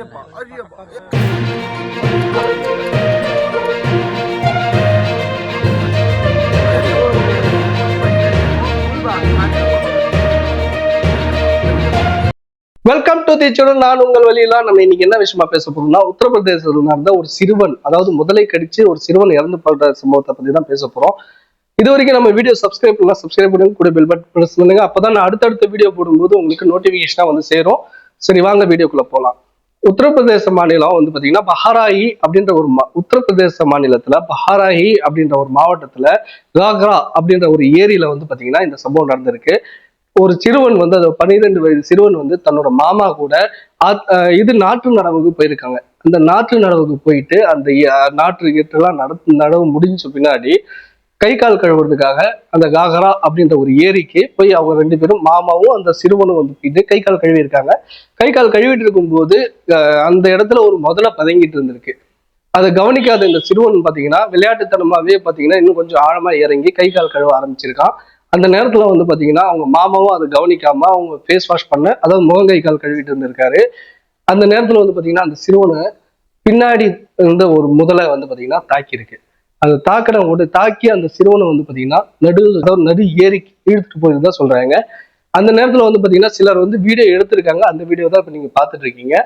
Welcome to தீச்சுடன். நான் உங்கள் வழியெல்லாம் நம்ம இன்னைக்கு என்ன விஷயமா பேச போறோம்னா, உத்தரப்பிரதேசத்தில் நடந்த ஒரு சிறுவன், அதாவது முதலை கடிச்சு ஒரு சிறுவன் இறந்து போற சம்பவத்தை பத்தி தான் பேச போறோம். இது வரைக்கும் நம்ம வீடியோ சப்ஸ்கிரைப் பண்ணுங்க, கூட பெல் பட்டன் பிரஸ் பண்ணுங்க. அப்பதான் நான் அடுத்தடுத்த வீடியோ போடும்போது உங்களுக்கு நோட்டிபிகேஷனா வந்து சேரும். சரி, வாங்க வீடியோக்குள்ள போலாம். உத்தரப்பிரதேச மாநிலம் வந்து பாத்தீங்கன்னா பஹராயி அப்படின்ற ஒரு உத்தரப்பிரதேச மாநிலத்துல பஹராயி அப்படின்ற ஒரு மாவட்டத்துல காக்ரா அப்படின்ற ஒரு ஏரியில வந்து பாத்தீங்கன்னா இந்த சம்பவம் நடந்திருக்கு. ஒரு சிறுவன் வந்து, அது 12 வயது சிறுவன் வந்து தன்னோட மாமா கூட இது நாற்று நடவுக்கு போயிருக்காங்க. அந்த நாற்று நடவுக்கு போயிட்டு அந்த நாற்று ஈட்டெல்லாம் நடவு முடிஞ்ச பின்னாடி கை கால் கழுவுறதுக்காக அந்த காகரா அப்படின்ற ஒரு ஏரிக்கு போய் அவங்க 2 பேரும், மாமாவும் அந்த சிறுவனும் வந்து போயிட்டு கை கால் கழுவி இருக்காங்க. கை கால் கழுவிட்டு இருக்கும் போது அந்த இடத்துல ஒரு முதல்ல பதுங்கிட்டு இருந்திருக்கு. அதை கவனிக்காத இந்த சிறுவன் பாத்தீங்கன்னா விளையாட்டுத்தனமாவே பாத்தீங்கன்னா இன்னும் கொஞ்சம் ஆழமா இறங்கி கை கால் கழுவ ஆரம்பிச்சிருக்கான். அந்த நேரத்துல வந்து பாத்தீங்கன்னா அவங்க மாமாவும் அதை கவனிக்காம அவங்க ஃபேஸ் வாஷ் பண்ண, அதாவது முகம் கை கால் கழுவிட்டு இருந்திருக்காரு. அந்த நேரத்துல வந்து பாத்தீங்கன்னா அந்த சிறுவனை பின்னாடி இருந்த ஒரு முதலை வந்து பாத்தீங்கன்னா தாக்கியிருக்கு. அந்த தாக்கி அந்த சிறுவனை வந்து பாத்தீங்கன்னா நடு ஏறி இழுத்துட்டு போயிருந்தா சொல்றாங்க. அந்த நேரத்துல வந்து பாத்தீங்கன்னா சிலர் வந்து வீடியோ எடுத்திருக்காங்க. அந்த வீடியோ தான் இப்ப நீங்க பாத்துட்டு இருக்கீங்க.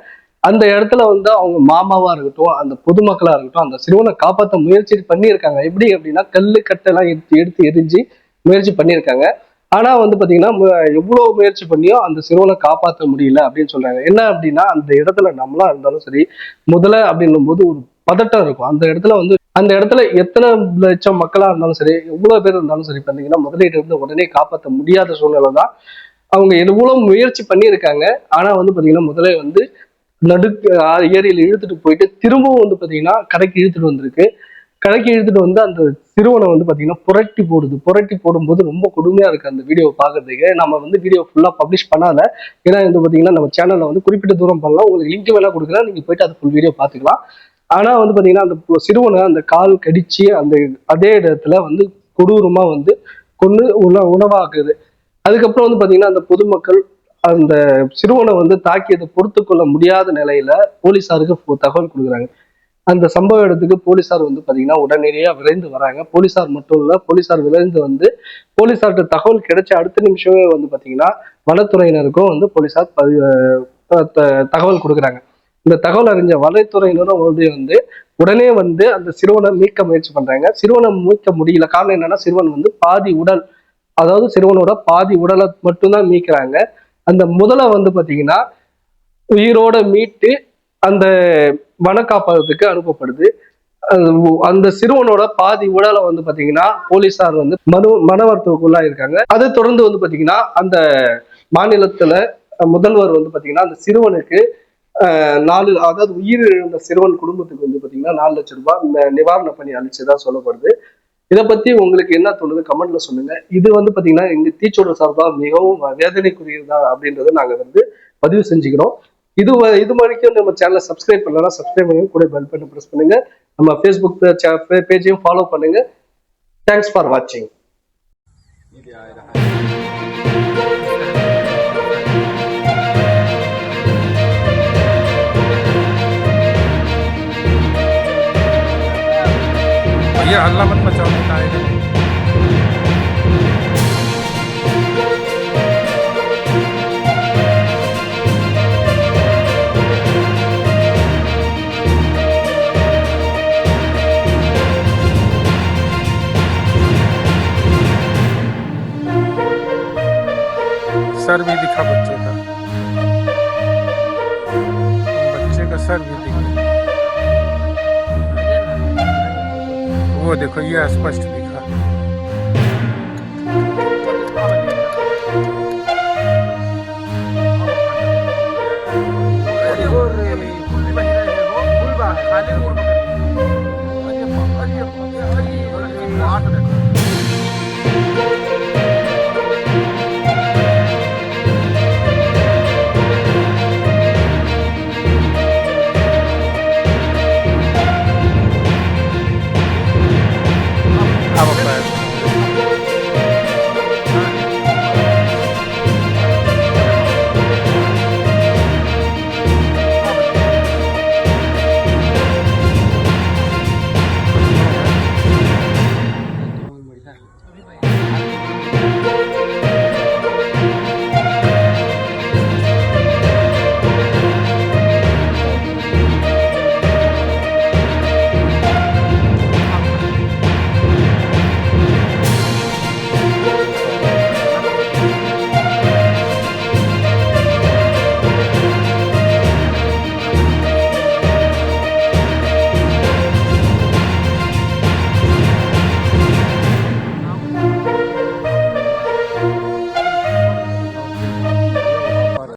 அந்த இடத்துல வந்து அவங்க மாமாவா இருக்கட்டும், அந்த பொதுமக்களா இருக்கட்டும், அந்த சிறுவனை காப்பாற்ற முயற்சி பண்ணியிருக்காங்க. எப்படி அப்படின்னா கல்லு கட்டெல்லாம் எடுத்து எரிஞ்சு முயற்சி பண்ணியிருக்காங்க. ஆனா வந்து பாத்தீங்கன்னா எவ்வளவு முயற்சி பண்ணியும் அந்த சிறுவனை காப்பாற்ற முடியல அப்படின்னு சொல்றாங்க. என்ன அப்படின்னா அந்த இடத்துல நம்மளா இருந்தாலும் சரி, முதல்ல அப்படின்னும் போது ஒரு பதட்டம் இருக்கும். அந்த இடத்துல எத்தனை லட்சம் மக்களா இருந்தாலும் சரி, எவ்வளவு பேர் இருந்தாலும் சரி, பாத்தீங்கன்னா முதலீடு இருந்து உடனே காப்பாற்ற முடியாத சூழ்நிலை தான். அவங்க எவ்வளவு முயற்சி பண்ணியிருக்காங்க. ஆனா வந்து பாத்தீங்கன்னா முதலே வந்து ஏரியில இழுத்துட்டு போயிட்டு திரும்பவும் வந்து பாத்தீங்கன்னா கடைக்கு இழுத்துட்டு வந்திருக்கு. கடைக்கு இழுத்துட்டு வந்து அந்த சிறுவனை வந்து பாத்தீங்கன்னா புரட்டி போடும்போது ரொம்ப கொடுமையா இருக்கு அந்த வீடியோவை பாக்குறதுக்கு. நம்ம வந்து வீடியோ ஃபுல்லா பப்ளிஷ் பண்ணாத, ஏன்னா வந்து பாத்தீங்கன்னா நம்ம சேனல்ல வந்து குறிப்பிட்ட தூரம் பண்ணலாம். உங்களுக்கு லிங்க் வேணா கொடுக்குறேன், நீங்க போயிட்டு அது ஃபுல் வீடியோ பாத்துக்கலாம். ஆனா வந்து பாத்தீங்கன்னா அந்த சிறுவனை அந்த கால் கடிச்சு அந்த அதே இடத்துல வந்து கொடூரமா வந்து கொண்டு உணவாக்குது. அதுக்கப்புறம் வந்து பாத்தீங்கன்னா அந்த பொதுமக்கள் அந்த சிறுவனை வந்து தாக்கியதை பொறுத்து கொள்ள முடியாத நிலையில போலீசாருக்கு தகவல் கொடுக்குறாங்க. அந்த சம்பவ இடத்துக்கு போலீசார் வந்து பாத்தீங்கன்னா உடனடியா விரைந்து வராங்க. போலீசார் மட்டும் இல்ல, போலீசார் விரைந்து வந்து போலீசார்கிட்ட தகவல் கிடைச்ச அடுத்த நிமிஷமே வந்து பாத்தீங்கன்னா வனத்துறையினருக்கும் வந்து போலீசார் தகவல் கொடுக்குறாங்க. இந்த தகவல் அறிஞ்ச வனத்துறையினரும் வந்து உடனே வந்து அந்த சிறுவனை மீட்க முயற்சி பண்றாங்க. சிறுவனை மீட்க முடியல. காரணம் என்னன்னா சிறுவன் வந்து பாதி உடல், அதாவது சிறுவனோட பாதி உடலை மட்டும்தான் மீட்கிறாங்க. அந்த முதலை வந்து பாத்தீங்கன்னா உயிரோட மீட்டு அந்த வன காப்பகத்துக்கு அனுப்பப்படுது. அந்த சிறுவனோட பாதி உடலை வந்து பாத்தீங்கன்னா போலீசார் வந்து மனவர்த்தக்குள்ளா இருக்காங்க. அதை தொடர்ந்து வந்து பாத்தீங்கன்னா அந்த மாநிலத்துல முதல்வர் வந்து பாத்தீங்கன்னா அந்த சிறுவனுக்கு அதாவது உயிர் இழந்த சிறுவன் குடும்பத்துக்கு வந்து பாத்தீங்கன்னா 4 லட்சம் ரூபாய் நிவாரண பணி அளிச்சதா சொல்லப்படுது. இதை பத்தி உங்களுக்கு என்ன தோணுது கமெண்ட்ல சொல்லுங்க. இது வந்து பாத்தீங்கன்னா எங்க தீச்சோட சார்பா மிகவும் வேதனைக்குரியதா அப்படின்றத நாங்க வந்து பதிவு செஞ்சுக்கிறோம். இது வரைக்கும் நம்ம சேனலை சப்ஸ்கிரைப் பண்ணலாம், சப்ஸ்கிரைப் பண்ணுங்க, கூட பெல் பட்டன் பிரஸ் பண்ணுங்க. நம்ம ஃபேஸ்புக் பேஜையும் ஃபாலோ பண்ணுங்க. தேங்க்ஸ் ஃபார் வாட்சிங். ये हल्ला मत मचाओ, आएगा सर भी दिखा बच्चे का सर भी दिखा। वो देखो ये स्पष्ट दिखा।